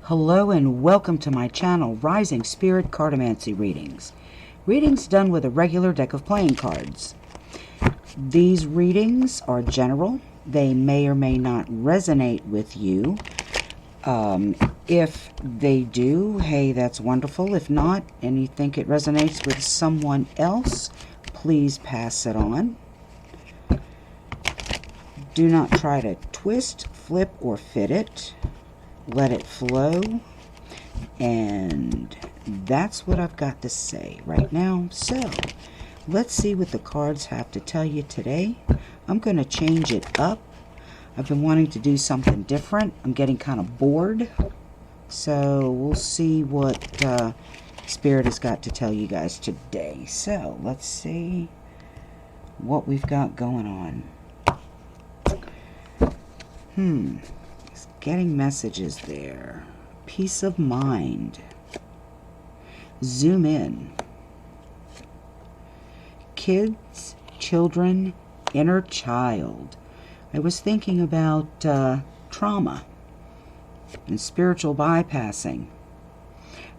Hello and welcome to my channel, Rising Spirit Cartomancy Readings. Readings done with a regular deck of playing cards. These readings are general. They may or may not resonate with you. If they do, hey, that's wonderful. If not, and you think it resonates with someone else, please pass it on. Do not try to twist, flip, or fit it. Let it flow. And that's what I've got to say right now. So let's see what the cards have to tell you today. I'm going to change it up. I've been wanting to do something different. I'm getting kind of bored. So we'll see what Spirit has got to tell you guys today. So let's see what we've got going on. Getting messages there. Peace of mind. Zoom in. Kids, children, inner child. I was thinking about trauma and spiritual bypassing.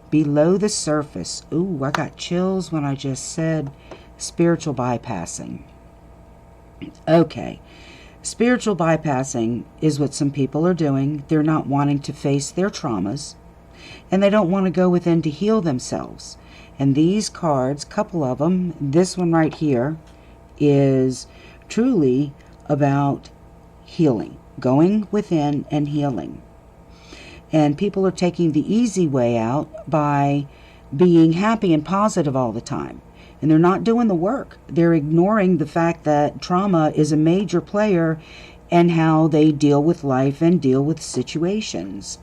Below the surface. Ooh, I got chills when I just said spiritual bypassing. Okay. Spiritual bypassing is what some people are doing. They're not wanting to face their traumas, and they don't want to go within to heal themselves. And these cards, couple of them, this one right here, is truly about healing, going within and healing. And people are taking the easy way out by being happy and positive all the time. And they're not doing the work. They're ignoring the fact that trauma is a major player in how they deal with life and deal with situations.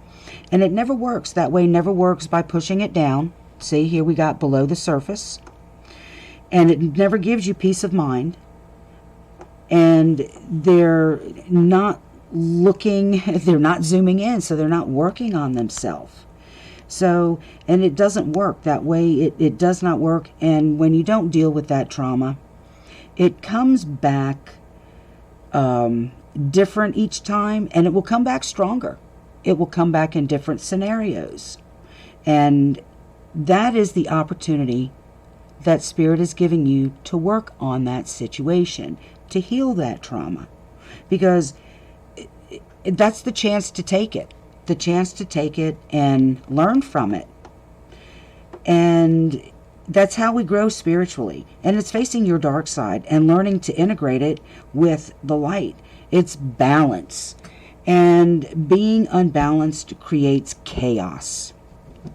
And it never works. That way never works by pushing it down. See, here we got below the surface. And it never gives you peace of mind. And they're not looking, they're not zooming in, so they're not working on themselves. So, and it doesn't work that way. It does not work. And when you don't deal with that trauma, it comes back different each time, and it will come back stronger. It will come back in different scenarios. And that is the opportunity that Spirit is giving you to work on that situation, to heal that trauma. Because that's the chance to take it. The chance to take it and learn from it. And that's how we grow spiritually. And it's facing your dark side and learning to integrate it with the light. It's balance. And being unbalanced creates chaos.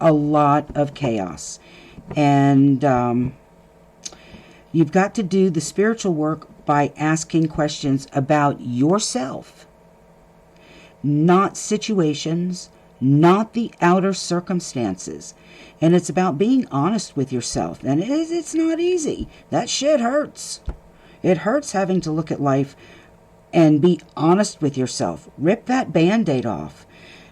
A lot of chaos. And you've got to do the spiritual work by asking questions about yourself. Not situations, not the outer circumstances. And it's about being honest with yourself. And it's not easy. That shit hurts. It hurts having to look at life and be honest with yourself. Rip that Band-Aid off.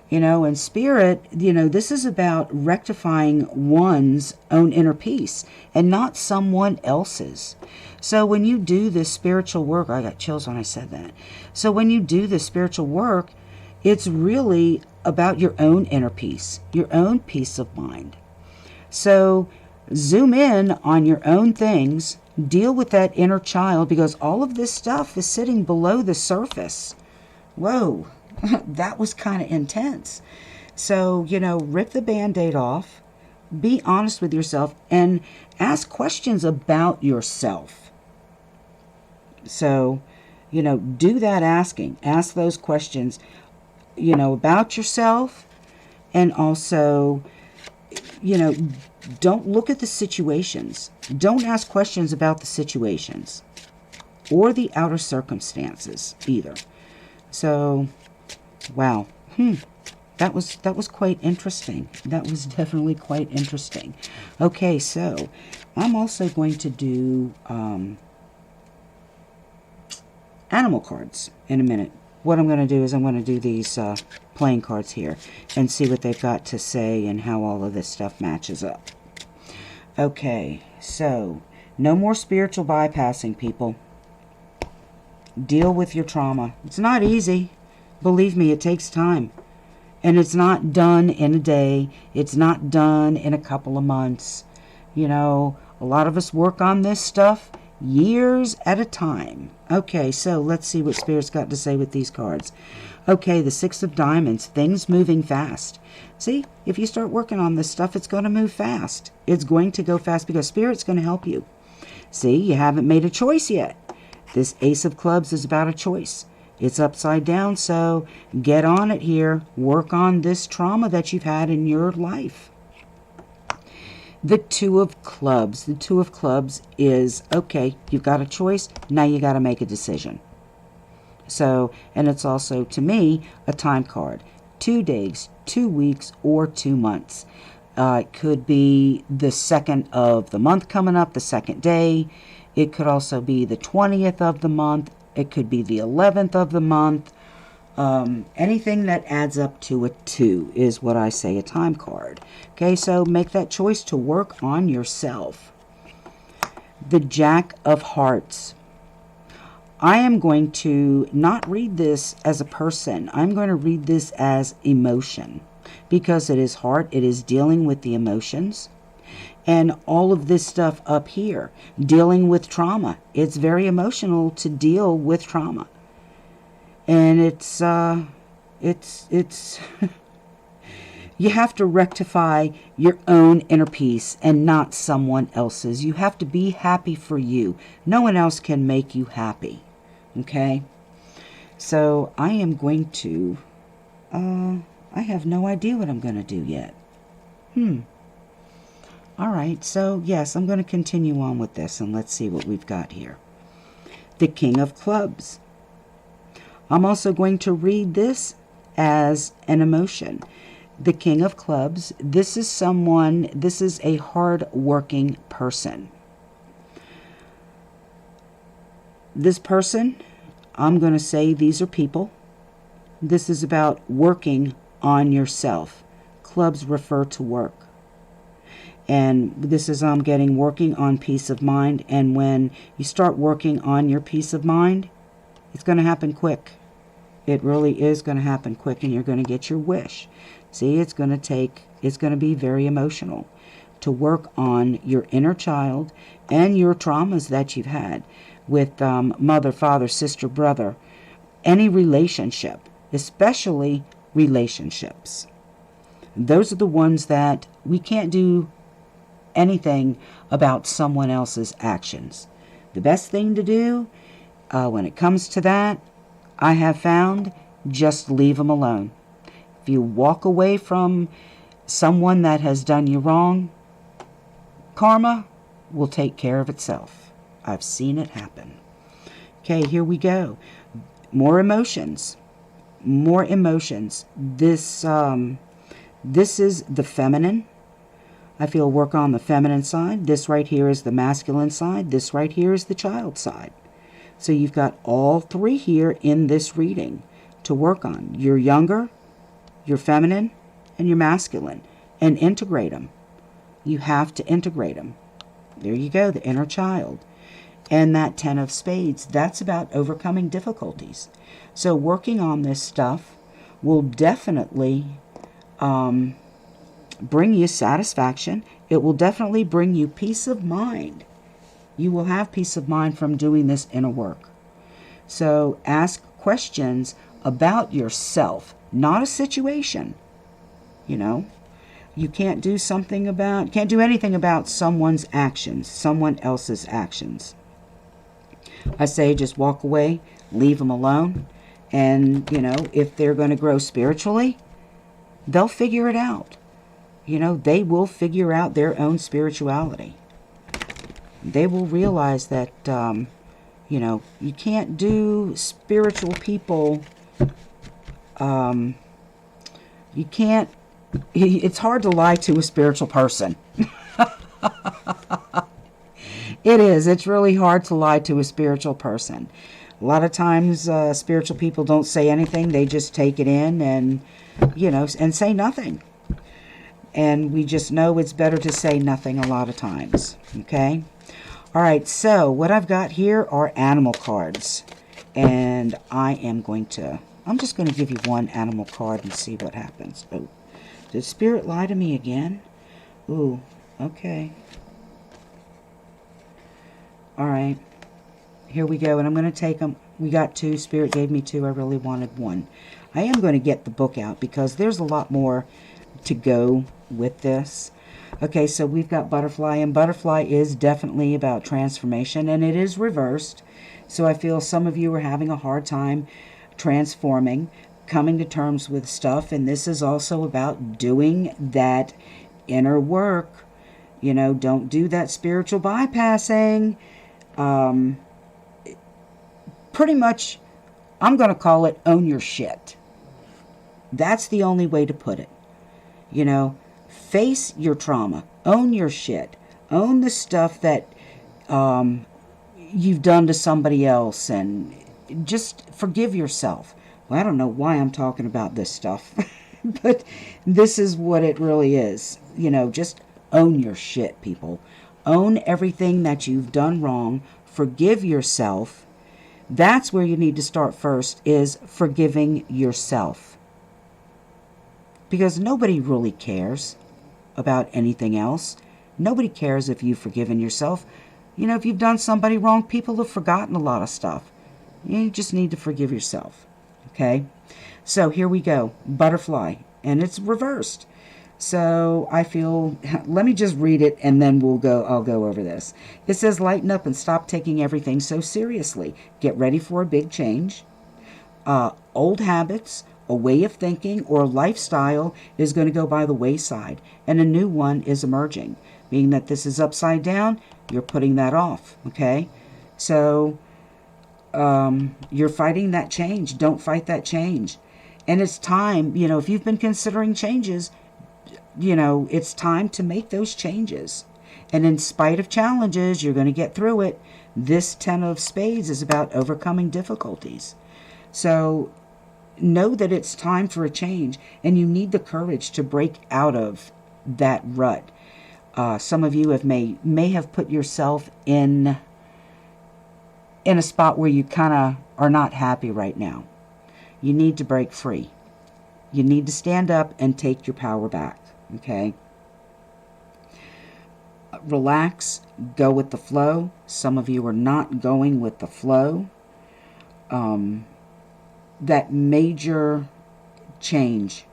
You know, and Spirit, you know, this is about rectifying one's own inner peace and not someone else's. So when you do this spiritual work, I got chills when I said that. So when you do this spiritual work, it's really about your own inner peace, your own peace of mind. So zoom in on your own things, deal with that inner child, because all of this stuff is sitting below the surface. Whoa, that was kind of intense. So, you know, rip the Band-Aid off, be honest with yourself, and ask questions about yourself. So, you know, do that asking. Ask those questions, you know, about yourself. And also, you know, don't look at the situations. Don't ask questions about the situations or the outer circumstances either. So, wow. That was quite interesting. That was definitely quite interesting. Okay, so I'm also going to do animal cards in a minute. What I'm going to do is I'm going to do these playing cards here and see what they've got to say and how all of this stuff matches up. Okay, so no more spiritual bypassing, people. Deal with your trauma. It's not easy. Believe me, it takes time. And it's not done in a day. It's not done in a couple of months. You know, a lot of us work on this stuff years at a time. Okay, so let's see what Spirit's got to say with these cards. Okay, the Six of Diamonds, things moving fast. See, if you start working on this stuff, it's going to move fast. It's going to go fast because Spirit's going to help you. See, you haven't made a choice yet. This Ace of Clubs is about a choice. It's upside down, so get on it here. Work on this trauma that you've had in your life. The Two of Clubs. The Two of Clubs is, okay, you've got a choice. Now you got to make a decision. So, and it's also, to me, a time card. 2 days, 2 weeks, or 2 months. It could be the 2nd of the month coming up, the 2nd day. It could also be the 20th of the month. It could be the 11th of the month. Anything that adds up to a 2 is what I say a time card. Okay, so make that choice to work on yourself. The Jack of Hearts. I am going to not read this as a person. I'm going to read this as emotion because it is heart. It is dealing with the emotions. And all of this stuff up here, dealing with trauma. It's very emotional to deal with trauma. And it's you have to rectify your own inner peace and not someone else's. You have to be happy for you. No one else can make you happy. Okay? So I am going to, I have no idea what I'm going to do yet. All right, so yes, I'm going to continue on with this, and let's see what we've got here. The King of Clubs. I'm also going to read this as an emotion. The King of Clubs, this is a hard-working person. This person, I'm going to say these are people. This is about working on yourself. Clubs refer to work. And this is, I'm getting working on peace of mind. And when you start working on your peace of mind, it's going to happen quick. It really is going to happen quick, and you're going to get your wish. See, it's going to be very emotional to work on your inner child and your traumas that you've had with mother, father, sister, brother, any relationship, especially relationships. Those are the ones that we can't do anything about someone else's actions. The best thing to do when it comes to that, I have found, just leave them alone. If you walk away from someone that has done you wrong, karma will take care of itself. I've seen it happen. Okay, here we go. More emotions. More emotions. This is the feminine. I feel work on the feminine side. This right here is the masculine side. This right here is the child side. So you've got all three here in this reading to work on. Your younger, your feminine, and your masculine. And integrate them. You have to integrate them. There you go, the inner child. And that 10 of Spades, that's about overcoming difficulties. So working on this stuff will definitely bring you satisfaction. It will definitely bring you peace of mind. You will have peace of mind from doing this inner work. So ask questions about yourself, not a situation. You know, you can't do anything about someone's actions, someone else's actions. I say just walk away, leave them alone. And, you know, if they're going to grow spiritually, they'll figure it out. You know, they will figure out their own spirituality. They will realize that, you know, you can't do spiritual people, you can't, it's hard to lie to a spiritual person. It is. It's really hard to lie to a spiritual person. A lot of times spiritual people don't say anything. They just take it in and, you know, and say nothing. And we just know it's better to say nothing a lot of times. Okay? All right, so what I've got here are animal cards. And I am going to I'm just going to give you one animal card and see what happens. Oh, did Spirit lie to me again? Ooh, okay. All right. Here we go, and I'm going to take them. We got 2. Spirit gave me 2. I really wanted 1. I am going to get the book out because there's a lot more to go with this. Okay, so we've got Butterfly, and Butterfly is definitely about transformation, and it is reversed. So I feel some of you are having a hard time transforming, coming to terms with stuff, and this is also about doing that inner work. You know, don't do that spiritual bypassing. Pretty much, I'm going to call it own your shit. That's the only way to put it. You know, face your trauma. Own your shit. Own the stuff that you've done to somebody else, and just forgive yourself. Well, I don't know why I'm talking about this stuff, but this is what it really is. You know, just own your shit, people. Own everything that you've done wrong. Forgive yourself. That's where you need to start first, is forgiving yourself. Because nobody really cares about anything else. Nobody cares if you've forgiven yourself. You know, if you've done somebody wrong, people have forgotten a lot of stuff. You just need to forgive yourself. Okay? So here we go. Butterfly. And it's reversed. So I feel, let me just read it and then I'll go over this. It says, lighten up and stop taking everything so seriously. Get ready for a big change. Old habits, a way of thinking, or lifestyle is going to go by the wayside, and a new one is emerging. Being that this is upside down, you're putting that off, okay? So you're fighting that change. Don't fight that change. And it's time, you know, if you've been considering changes, you know, it's time to make those changes. And in spite of challenges, you're going to get through it. This 10 of Spades is about overcoming difficulties. So know that it's time for a change, and you need the courage to break out of that rut. Some of you may have put yourself in a spot where you kind of are not happy right now. You need to break free. You need to stand up and take your power back. Okay? Relax. Go with the flow. Some of you are not going with the flow. That major change.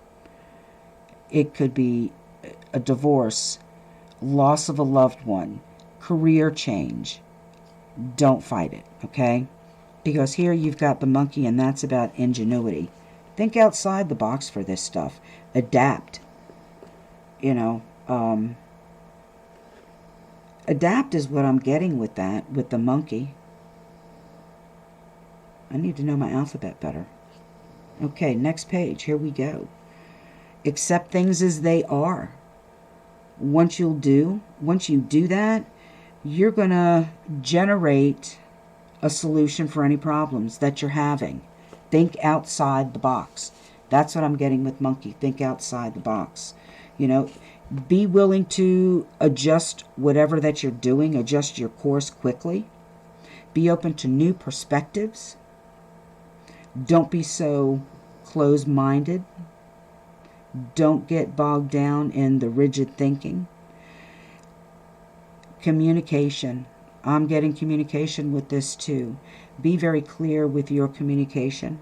It could be a divorce, loss of a loved one, career change. Don't fight it, okay? Because here you've got the monkey, and that's about ingenuity. Think outside the box for this stuff. Adapt. You know, adapt is what I'm getting with that, with the monkey. I need to know my alphabet better. Okay, next page. Here we go. Accept things as they are. Once you do that, you're going to generate a solution for any problems that you're having. Think outside the box. That's what I'm getting with monkey. Think outside the box. You know, be willing to adjust whatever that you're doing, adjust your course quickly. Be open to new perspectives. Don't be so closed-minded. Don't get bogged down in the rigid thinking. Communication. I'm getting communication with this too. Be very clear with your communication.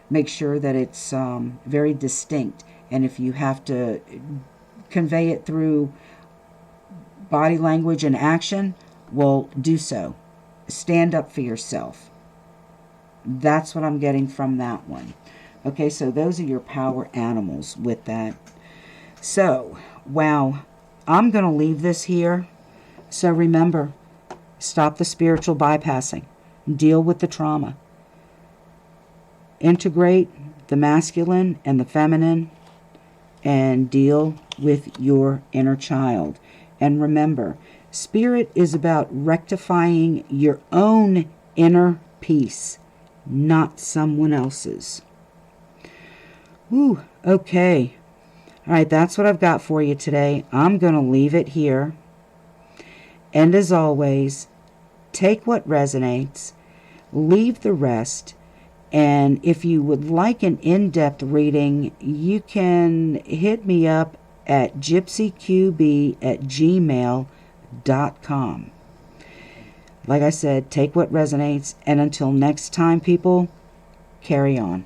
Make sure that it's very distinct. And if you have to convey it through body language and action, well, do so. Stand up for yourself. That's what I'm getting from that one. Okay, so those are your power animals with that. So, wow, I'm going to leave this here. So remember, stop the spiritual bypassing. Deal with the trauma. Integrate the masculine and the feminine, and deal with your inner child. And remember, spirit is about rectifying your own inner peace, not someone else's. Ooh, okay. All right, that's what I've got for you today. I'm going to leave it here. And as always, take what resonates, leave the rest, And if you would like an in-depth reading, you can hit me up at gypsyqb@gmail.com. Like I said, take what resonates, and until next time, people, carry on.